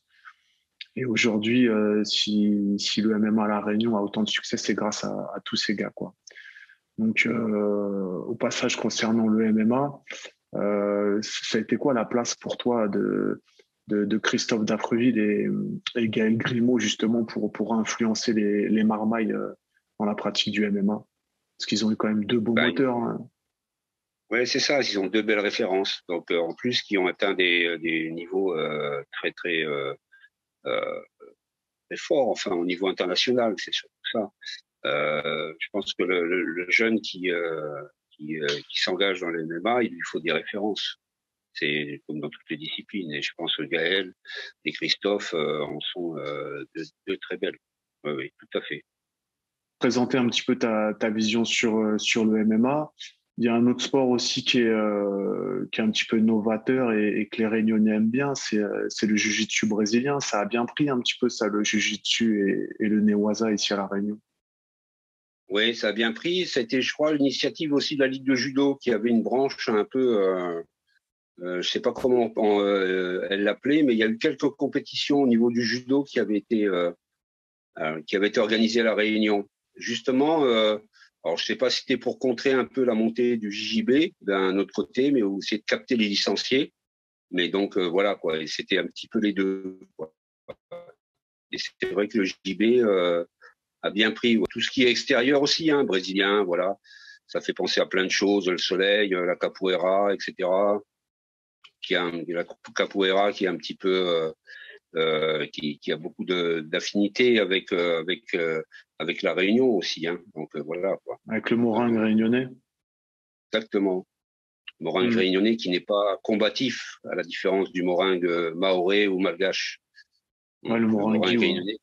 Et aujourd'hui, si le MMA à La Réunion a autant de succès, c'est grâce à tous ces gars, quoi. Donc, au passage, concernant le MMA, ça a été quoi la place pour toi de Christophe Dafreville et Gaël Grimaud, justement, pour influencer les marmailles dans la pratique du MMA? Parce qu'ils ont eu quand même deux beaux Ben, moteurs. Hein. ouais, c'est ça. Ils ont deux belles références. Donc, en plus, qui ont atteint des niveaux très, très, euh, très forts, enfin, au niveau international, c'est surtout ça. Je pense que le jeune qui s'engage dans le MMA, il lui faut des références. C'est comme dans toutes les disciplines. Et je pense que Gaël et Christophe en sont deux très belles. Oui, oui, tout à fait. Présenter un petit peu ta vision sur le MMA. Il y a un autre sport aussi qui est un petit peu novateur et que les Réunionnais aiment bien, c'est le jiu-jitsu brésilien. Ça a bien pris un petit peu ça, le jiu-jitsu et le Newaza ici à La Réunion. Oui, ça a bien pris. C'était, je crois, l'initiative aussi de la Ligue de judo qui avait une branche un peu, je sais pas comment elle l'appelait, mais il y a eu quelques compétitions au niveau du judo qui avaient été organisées à La Réunion. Justement, alors je sais pas si c'était pour contrer un peu la montée du JJB d'un autre côté, mais aussi de capter les licenciés. Mais donc voilà quoi, et c'était un petit peu les deux, quoi. Et c'est vrai que le JJB a bien pris tout ce qui est extérieur aussi, hein, brésilien, voilà. Ça fait penser à plein de choses, le soleil, la capoeira, etc. La capoeira qui est un petit peu qui a beaucoup d'affinités avec la Réunion aussi, hein. Donc voilà quoi. Avec le Moringue réunionnais. Exactement. Moringue réunionnais qui n'est pas combatif à la différence du moringue maoré ou malgache. Ouais, le Moringue réunionnais,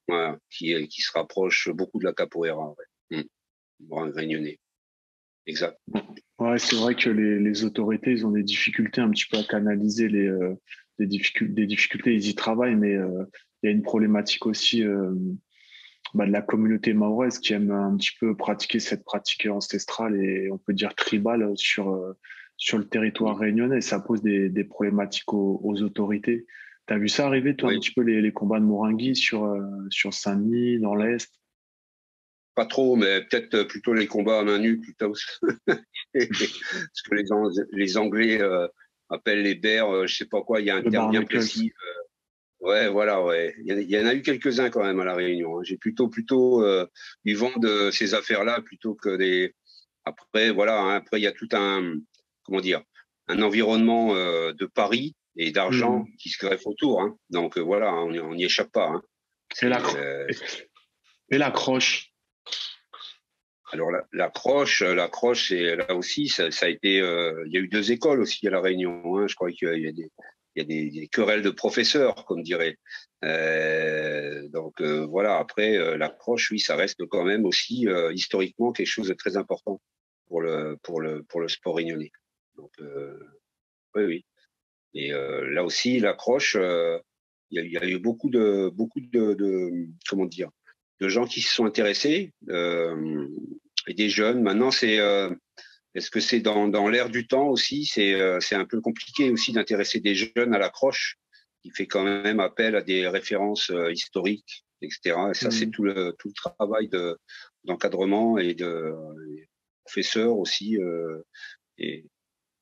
voilà, qui se rapproche beaucoup de la capoeira. Ouais. Moringue réunionnais. Exact. Ouais, c'est vrai que les autorités, ils ont des difficultés un petit peu à canaliser des difficultés, ils y travaillent, mais il y a une problématique aussi de la communauté mahoraise qui aime un petit peu pratiquer cette pratique ancestrale et on peut dire tribale sur le territoire réunionnais. Ça pose des problématiques aux autorités. T'as vu ça arriver, toi, un petit peu les combats de Moringui sur Saint-Denis, dans l'Est? Pas trop, mais peut-être plutôt les combats à main nue plutôt. Ce que les Anglais appellent les bears, je sais pas quoi, il y a un terme bien précis. Ouais, voilà, ouais. Il y en a eu quelques-uns quand même à La Réunion, hein. J'ai plutôt du vent de ces affaires-là plutôt que des. Après, voilà, hein, après il y a tout un environnement de paris et d'argent qui se greffe autour, hein. Donc voilà, on n'y échappe pas, hein. Et la croche. Alors la croche, c'est là aussi, ça a été. Il y a eu deux écoles aussi à La Réunion, hein. Je crois qu'il y a des querelles de professeurs, comme dirait. Donc voilà. Après, la croche, oui, ça reste quand même aussi historiquement quelque chose de très important pour le sport réunionnais. Donc oui, oui. Et là aussi, la croche, il y a eu beaucoup de comment dire, de gens qui se sont intéressés et des jeunes. Maintenant, est-ce que c'est dans l'air du temps aussi? C'est un peu compliqué aussi d'intéresser des jeunes à la croche, qui fait quand même appel à des références historiques, etc. Et ça, c'est tout le travail d'encadrement et de professeurs aussi, et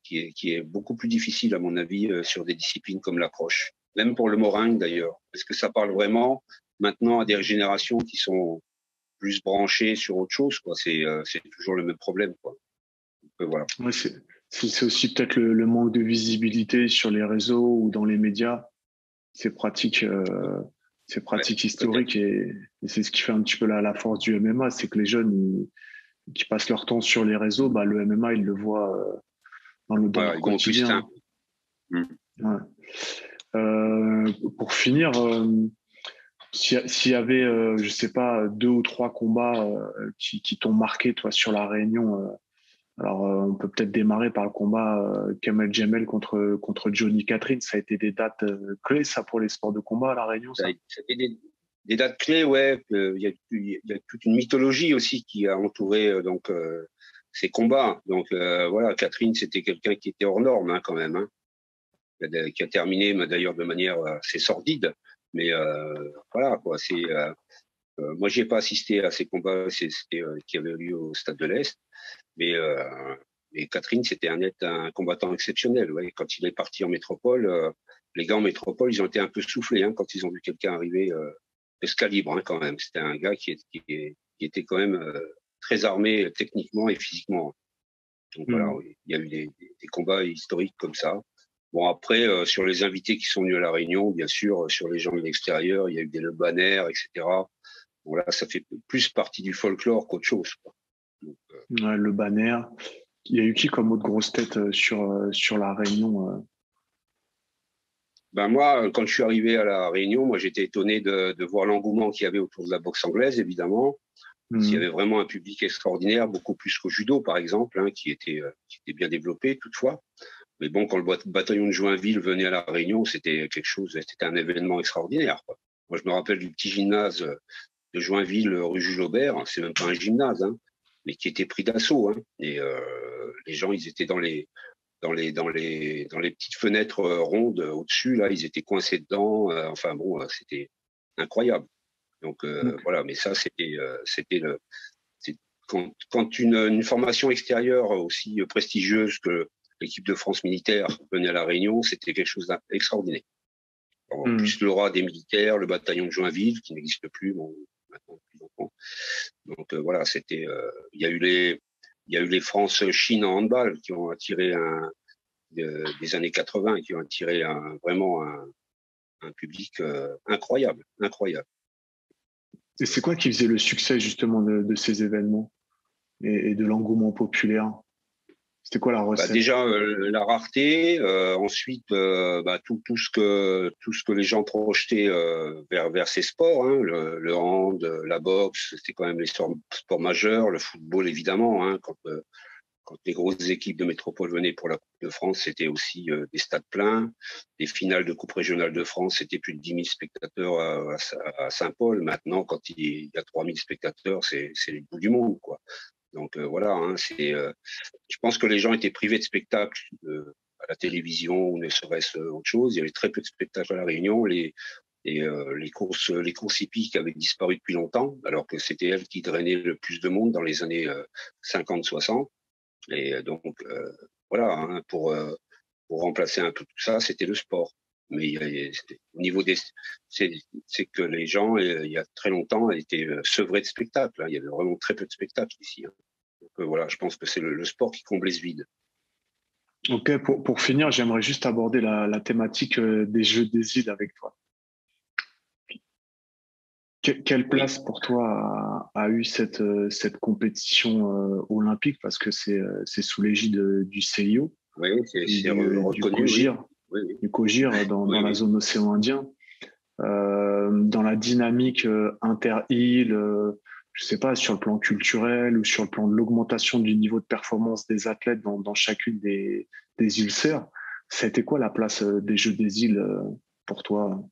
qui est beaucoup plus difficile à mon avis sur des disciplines comme la croche. Même pour le moringue d'ailleurs, parce que ça parle vraiment maintenant à des générations qui sont plus branchées sur autre chose, quoi. C'est toujours le même problème, quoi. Donc, voilà. Ouais, c'est aussi peut-être le manque de visibilité sur les réseaux ou dans les médias. Ces pratiques historiques et c'est ce qui fait un petit peu la force du MMA, c'est que les jeunes qui passent leur temps sur les réseaux, le MMA ils le voient dans leur quotidien. Ouais. Pour finir, s'il y avait, je sais pas, 2 ou 3 combats qui t'ont marqué, toi, sur la Réunion, alors on peut peut-être démarrer par le combat Kamel Jemel contre Johnny Catherine. Ça a été des dates clés, ça, pour les sports de combat à la Réunion, ça. Ça a été des dates clés, ouais. Il y a toute une mythologie aussi qui a entouré ces combats. Donc voilà, Catherine, c'était quelqu'un qui était hors norme, hein, quand même, hein, qui a terminé d'ailleurs de manière assez sordide. Mais voilà, quoi. Moi, j'ai pas assisté à ces combats, qui avaient lieu au Stade de l'Est, mais Catherine, c'était un combattant exceptionnel. Ouais. Quand il est parti en métropole, les gars en métropole, ils ont été un peu soufflés, hein, quand ils ont vu quelqu'un arriver de ce calibre, hein, quand même. C'était un gars qui était quand même très armé techniquement et physiquement. Donc voilà, oui. Il y a eu des combats historiques comme ça. Bon, après, sur les invités qui sont venus à La Réunion, bien sûr, sur les gens de l'extérieur, il y a eu des Le Banner, etc. Bon, là, ça fait plus partie du folklore qu'autre chose, quoi. Donc, Ouais, le banner. Il y a eu qui comme autre grosse tête sur la Réunion ben moi, quand je suis arrivé à La Réunion, moi j'étais étonné de voir l'engouement qu'il y avait autour de la boxe anglaise, évidemment. Il y avait vraiment un public extraordinaire, beaucoup plus qu'au judo, par exemple, hein, qui était bien développé toutefois. Mais bon, quand le bataillon de Joinville venait à La Réunion, c'était quelque chose, c'était un événement extraordinaire, quoi. Moi, je me rappelle du petit gymnase de Joinville, rue Jules Aubert. C'est même pas un gymnase, hein, mais qui était pris d'assaut, hein. Et les gens, ils étaient dans les petites fenêtres rondes au-dessus, là, ils étaient coincés dedans. Enfin bon, c'était incroyable. Donc voilà, mais ça, c'était quand une formation extérieure aussi prestigieuse que l'équipe de France militaire venait à La Réunion, c'était quelque chose d'extraordinaire. En plus, l'aura des militaires, le bataillon de Joinville, qui n'existe plus, bon, maintenant depuis longtemps. Donc voilà, c'était. Il y a eu les France-Chine en handball qui ont attiré des années 80, qui ont attiré vraiment un public incroyable, incroyable. Et c'est quoi qui faisait le succès justement de ces événements et de l'engouement populaire? C'était quoi la recette? Déjà la rareté, ensuite tout ce que les gens projetaient vers ces sports, hein, le hand, la boxe, c'était quand même les sports majeurs, le football évidemment, hein, quand les grosses équipes de métropole venaient pour la Coupe de France, c'était aussi des stades pleins. Les finales de Coupe régionale de France, c'était plus de 10 000 spectateurs à Saint-Paul. Maintenant, quand il y a 3 000 spectateurs, c'est le bout du monde, quoi. Donc voilà, hein, je pense que les gens étaient privés de spectacles à la télévision ou ne serait-ce autre chose. Il y avait très peu de spectacles à La Réunion. Les courses hippiques avaient disparu depuis longtemps, alors que c'était elles qui drainaient le plus de monde dans les années 50-60. Et donc voilà, hein, pour remplacer un peu tout ça, c'était le sport. Mais au niveau c'est que les gens, il y a très longtemps, étaient sevrés de spectacles, hein. Il y avait vraiment très peu de spectacles ici, hein. Donc voilà, je pense que c'est le sport qui comblait ce vide. Ok, pour finir, j'aimerais juste aborder la thématique des Jeux des îles avec toi. Quelle place pour toi a eu cette compétition olympique, parce que c'est sous l'égide du CIO, Oui, c'est du reconnu, COGIR, oui. Oui. du COGIR dans la zone océan Indien, dans la dynamique inter-îles, je sais pas, sur le plan culturel ou sur le plan de l'augmentation du niveau de performance des athlètes dans chacune des îles sœurs. Ça a été quoi la place des Jeux des îles pour toi?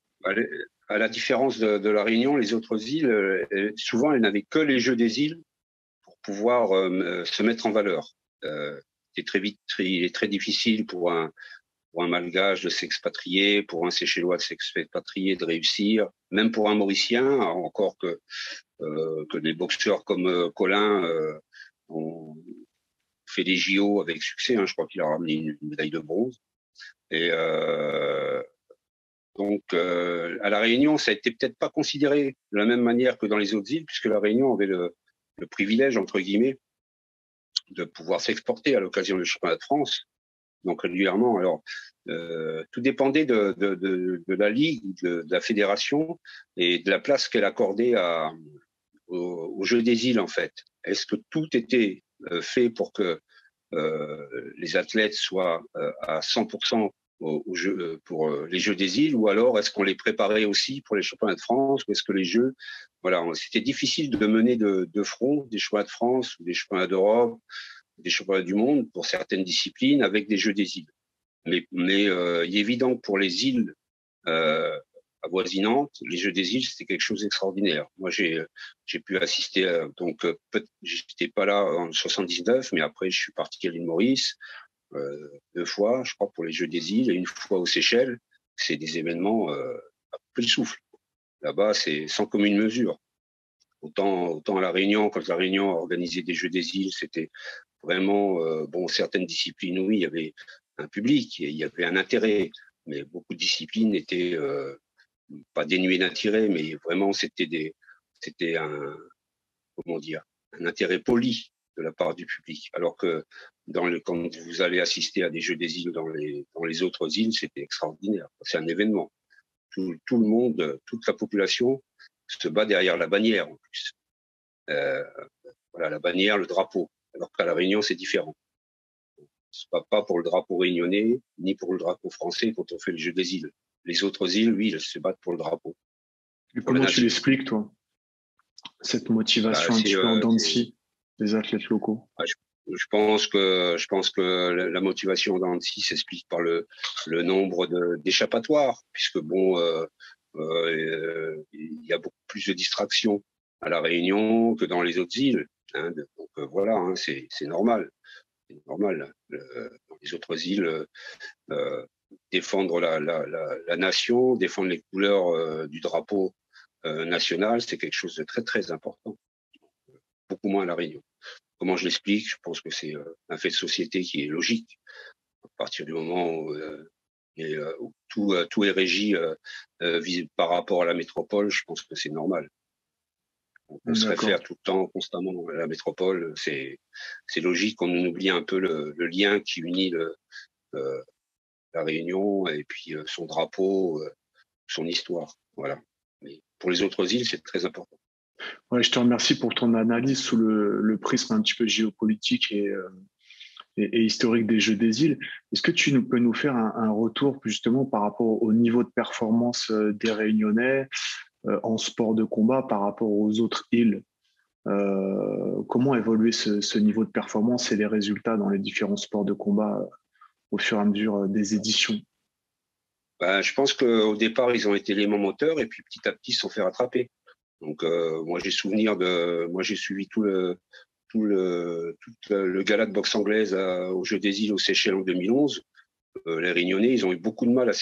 À la différence de La Réunion, les autres îles, souvent, elles n'avaient que les Jeux des îles pour pouvoir se mettre en valeur. Il est très difficile pour un Malgache de s'expatrier, pour un Seychellois de s'expatrier, de réussir, même pour un Mauricien, encore que des boxeurs comme Colin ont fait des JO avec succès, hein, je crois qu'il a ramené une médaille de bronze. Et donc, à La Réunion, ça a été peut-être pas considéré de la même manière que dans les autres îles, puisque La Réunion avait le privilège, entre guillemets, de pouvoir s'exporter à l'occasion du championnat de France, donc régulièrement. Alors, tout dépendait de la ligue, de la fédération et de la place qu'elle accordait aux Jeux des îles, en fait. Est-ce que tout était fait pour que les athlètes soient à 100% pour les Jeux des îles, ou alors est-ce qu'on les préparait aussi pour les championnats de France, ou est-ce que les Jeux, voilà, c'était difficile de mener de front des championnats de France ou des championnats d'Europe, des championnats du monde pour certaines disciplines avec des Jeux des îles. Mais il est évident que pour les îles avoisinantes, les Jeux des îles, c'était quelque chose d'extraordinaire. Moi, j'ai pu assister, j'étais pas là en 79, mais après, je suis parti à l'île Maurice 2 fois, je crois, pour les Jeux des îles, et une fois aux Seychelles. C'est des événements à peu de souffle. Là-bas, c'est sans commune mesure. Autant à La Réunion, quand La Réunion a organisé des Jeux des îles, c'était vraiment, certaines disciplines, oui, il y avait un public, et il y avait un intérêt, mais beaucoup de disciplines étaient pas dénuées d'intérêt, mais vraiment c'était un intérêt poli de la part du public. Alors que quand vous allez assister à des Jeux des îles dans les autres îles, c'était extraordinaire. C'est un événement. Tout le monde, toute la population se bat derrière la bannière en plus. voilà, la bannière, le drapeau. Alors qu'à La Réunion, c'est différent. C'est pas pour le drapeau réunionnais, ni pour le drapeau français quand on fait le jeu des îles. Les autres îles, oui, elles se battent pour le drapeau. Et comment tu l'expliques, toi, cette motivation un petit peu en dents de scie des athlètes locaux? Je pense que la motivation en dents de scie s'explique par le nombre d'échappatoires, puisque bon, il y a beaucoup plus de distractions à La Réunion que dans les autres îles. Hein, donc voilà, hein, c'est normal. C'est normal. Dans les autres îles, défendre la nation, défendre les couleurs du drapeau national, c'est quelque chose de très très important. Beaucoup moins à La Réunion. Comment je l'explique? Je pense que c'est un fait de société qui est logique. À partir du moment où tout est régi par rapport à la métropole, je pense que c'est normal. On se réfère tout le temps, constamment à la métropole. C'est logique qu'on oublie un peu le lien qui unit la Réunion et puis son drapeau, son histoire. Voilà. Mais pour les autres îles, c'est très important. Ouais, je te remercie pour ton analyse sous le prisme un petit peu géopolitique et historique des Jeux des îles. Est-ce que tu peux nous faire un retour justement par rapport au niveau de performance des Réunionnais en sport de combat par rapport aux autres îles? Comment évoluer ce niveau de performance et les résultats dans les différents sports de combat au fur et à mesure des éditions? Je pense qu'au départ, ils ont été l'élément moteur et puis petit à petit, ils se sont fait rattraper. Donc, moi, j'ai suivi tout le gala de boxe anglaise aux Jeux des îles aux Seychelles en 2011. Les Réunionnais, ils ont eu beaucoup de mal à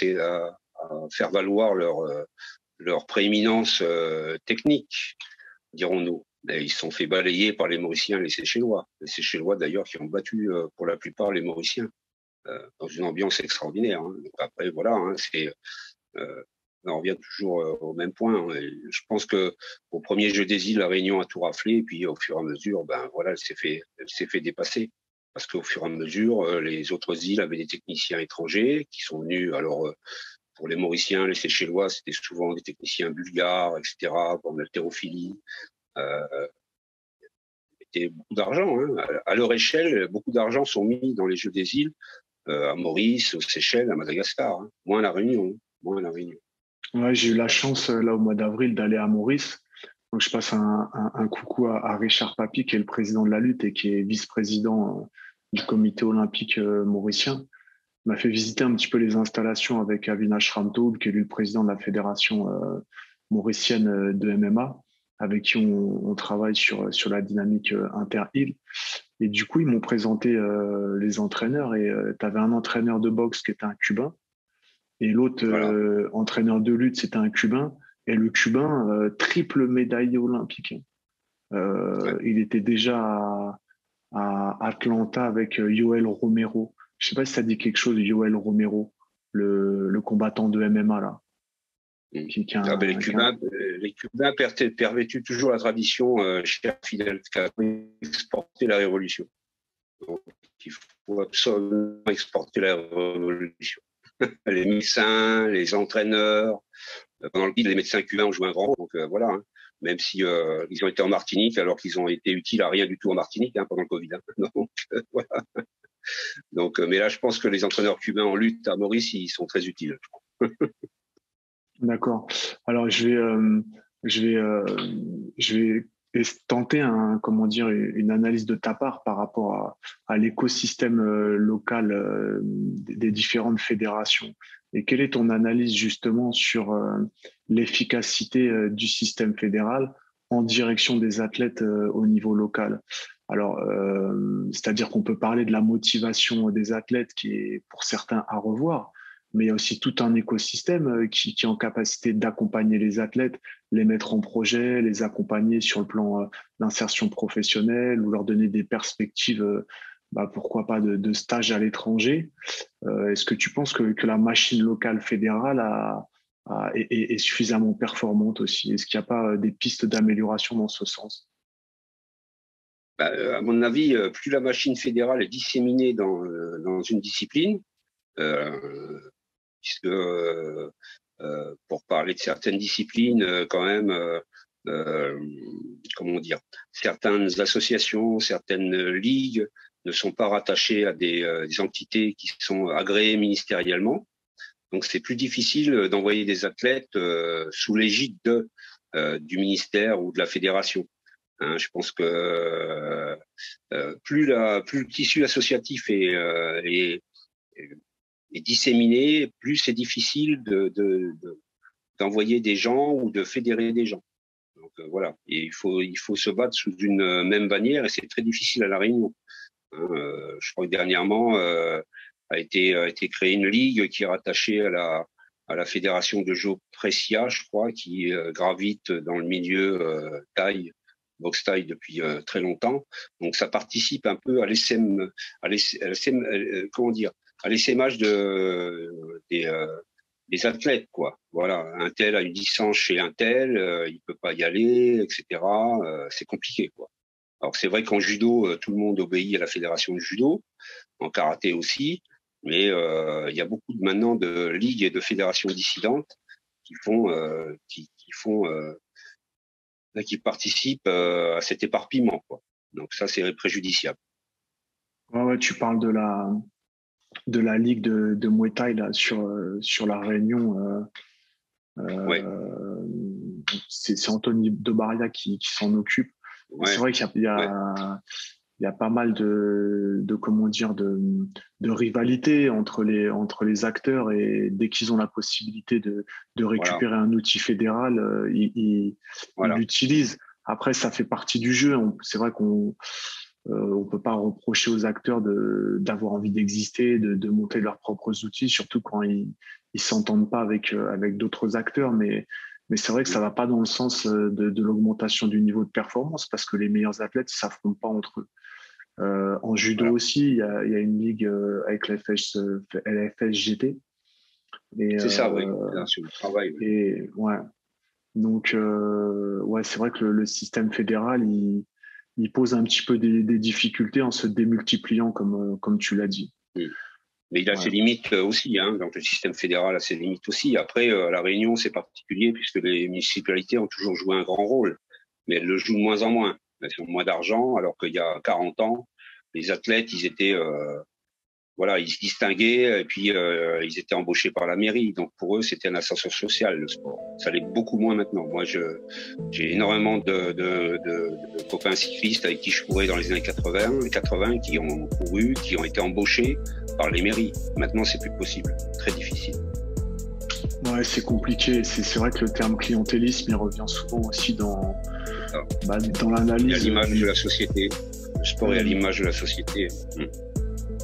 faire valoir leur prééminence technique, dirons-nous. Ils se sont fait balayer par les Mauriciens et les Seychellois. Les Seychellois, d'ailleurs, qui ont battu pour la plupart les Mauriciens dans une ambiance extraordinaire. Hein. Donc après, voilà, hein, on revient toujours au même point. Hein. Je pense que au premier Jeu des îles, la Réunion a tout raflé, et puis au fur et à mesure, voilà, elle s'est fait dépasser. Parce qu'au fur et à mesure, les autres îles avaient des techniciens étrangers qui sont venus. Alors, pour les Mauriciens, les Seychellois, c'était souvent des techniciens bulgares, etc., en haltérophilie. C'était beaucoup d'argent. Hein. À leur échelle, beaucoup d'argent sont mis dans les Jeux des îles, à Maurice, aux Seychelles, à Madagascar. Hein. Moins à La Réunion. Hein. Moins à La Réunion. Ouais, j'ai eu la chance, là, au mois d'avril, d'aller à Maurice. Donc, je passe un coucou à Richard Papy, qui est le président de la lutte et qui est vice-président du comité olympique mauricien. Il m'a fait visiter un petit peu les installations avec Avinash Ramtoul, qui est lui le président de la fédération mauricienne de MMA, avec qui on travaille sur la dynamique inter-île. Et du coup, ils m'ont présenté les entraîneurs et tu avais un entraîneur de boxe qui était un Cubain. Et l'autre entraîneur de lutte, c'était un Cubain. Et le Cubain, triple médaillé olympique. Il était déjà à Atlanta avec Yoel Romero. Je ne sais pas si ça dit quelque chose, Yoel Romero, le combattant de MMA, là. Les Cubains perpétuent toujours la tradition, cher Fidel Castro, exporter la révolution. Donc, il faut absolument exporter la révolution. Les médecins, les entraîneurs. Pendant le guide, les médecins cubains ont joué un grand rôle. Donc voilà, hein. Même si ils ont été en Martinique, alors qu'ils ont été utiles à rien du tout en Martinique pendant le Covid. Hein. Donc voilà. Donc, mais là, je pense que les entraîneurs cubains en lutte à Maurice, ils sont très utiles. D'accord. Alors je vais tenter une analyse de ta part par rapport à l'écosystème local des différentes fédérations. Et quelle est ton analyse justement sur l'efficacité du système fédéral en direction des athlètes au niveau local? Alors, c'est-à-dire qu'on peut parler de la motivation des athlètes qui est pour certains à revoir, mais il y a aussi tout un écosystème qui est en capacité d'accompagner les athlètes, les mettre en projet, les accompagner sur le plan d'insertion professionnelle ou leur donner des perspectives, pourquoi pas de stage à l'étranger. Est-ce que tu penses que la machine locale fédérale est suffisamment performante aussi? Est-ce qu'il n'y a pas des pistes d'amélioration dans ce sens? À mon avis, plus la machine fédérale est disséminée dans une discipline, puisque pour parler de certaines disciplines, quand même, comment dire, certaines associations, certaines ligues ne sont pas rattachées à des entités qui sont agréées ministériellement. Donc, c'est plus difficile d'envoyer des athlètes sous l'égide du ministère ou de la fédération. Hein, je pense que plus le tissu associatif est disséminé, plus c'est difficile d'envoyer des gens ou de fédérer des gens. Donc voilà, et il faut se battre sous une même bannière et c'est très difficile à La Réunion. Hein, je crois que dernièrement a été créée une ligue qui est rattachée à la fédération de Geoprecia, je crois, qui gravite dans le milieu taille, boxe taille depuis très longtemps. Donc ça participe un peu à comment dire, à l'essaimage des athlètes, quoi. Voilà, un tel a une licence chez un tel, il peut pas y aller, etc. C'est compliqué, quoi. Alors c'est vrai qu'en judo, tout le monde obéit à la fédération de judo, en karaté aussi, mais il y a beaucoup maintenant de ligues et de fédérations dissidentes qui participent à cet éparpillement, quoi. Donc ça, c'est préjudiciable. Ouais, tu parles de la ligue de Muay Thai là, sur La Réunion. Ouais. C'est Anthony Debaria qui s'en occupe. Ouais. C'est vrai qu'il y a pas mal de comment dire de rivalité entre les acteurs, et dès qu'ils ont la possibilité de récupérer un outil fédéral, ils l'utilisent. Après, ça fait partie du jeu. C'est vrai qu'on peut pas reprocher aux acteurs d'avoir envie d'exister, de monter leurs propres outils, surtout quand ils s'entendent pas avec d'autres acteurs. Mais c'est vrai que ça va pas dans le sens de l'augmentation du niveau de performance, parce que les meilleurs athlètes ne s'affrontent pas entre eux. En judo aussi, il y a une ligue avec la FSGT. C'est ça, oui, sur le travail. Oui. Et ouais, donc c'est vrai que le système fédéral, il pose un petit peu des difficultés en se démultipliant, comme tu l'as dit. Oui. Mais il a ses limites aussi, hein. Donc le système fédéral a ses limites aussi. Après, à La Réunion, c'est particulier puisque les municipalités ont toujours joué un grand rôle, mais elles le jouent de moins en moins. Elles ont moins d'argent, alors qu'il y a 40 ans, les athlètes, ils étaient, ils se distinguaient et puis ils étaient embauchés par la mairie. Donc pour eux, c'était un ascenseur social, le sport. Ça l'est beaucoup moins maintenant. Moi, j'ai énormément de copains cyclistes avec qui je courais dans les années 80 qui ont couru, qui ont été embauchés par les mairies. Maintenant, c'est plus possible. Très difficile. Ouais, c'est compliqué. C'est vrai que le terme clientélisme, il revient souvent aussi dans l'analyse. Et à l'image de la société. Le sport est à l'image de la société.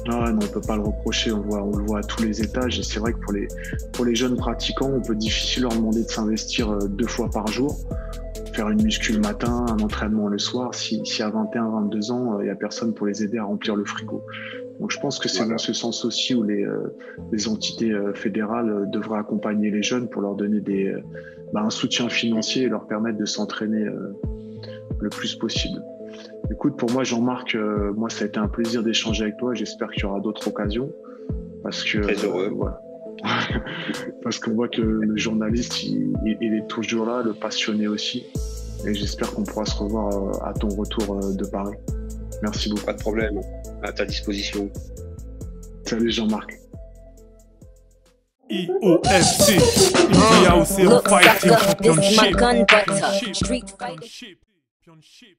Non, on peut pas le reprocher. On le voit à tous les étages. Et c'est vrai que pour les jeunes pratiquants, on peut difficilement leur demander de s'investir 2 fois par jour, faire une muscu le matin, un entraînement le soir. Si à 21, 22 ans, il y a personne pour les aider à remplir le frigo. Donc je pense que c'est dans ce sens aussi où les entités fédérales devraient accompagner les jeunes pour leur donner un soutien financier et leur permettre de s'entraîner le plus possible. Écoute, pour moi, Jean-Marc, ça a été un plaisir d'échanger avec toi. J'espère qu'il y aura d'autres occasions. Parce que, très heureux. Voilà. Parce qu'on voit que le journaliste, il est toujours là, le passionné aussi. Et j'espère qu'on pourra se revoir à ton retour de Paris. Merci beaucoup. Pas de problème. À ta disposition. Salut Jean-Marc. EOFC, Imperial Fighting Championship.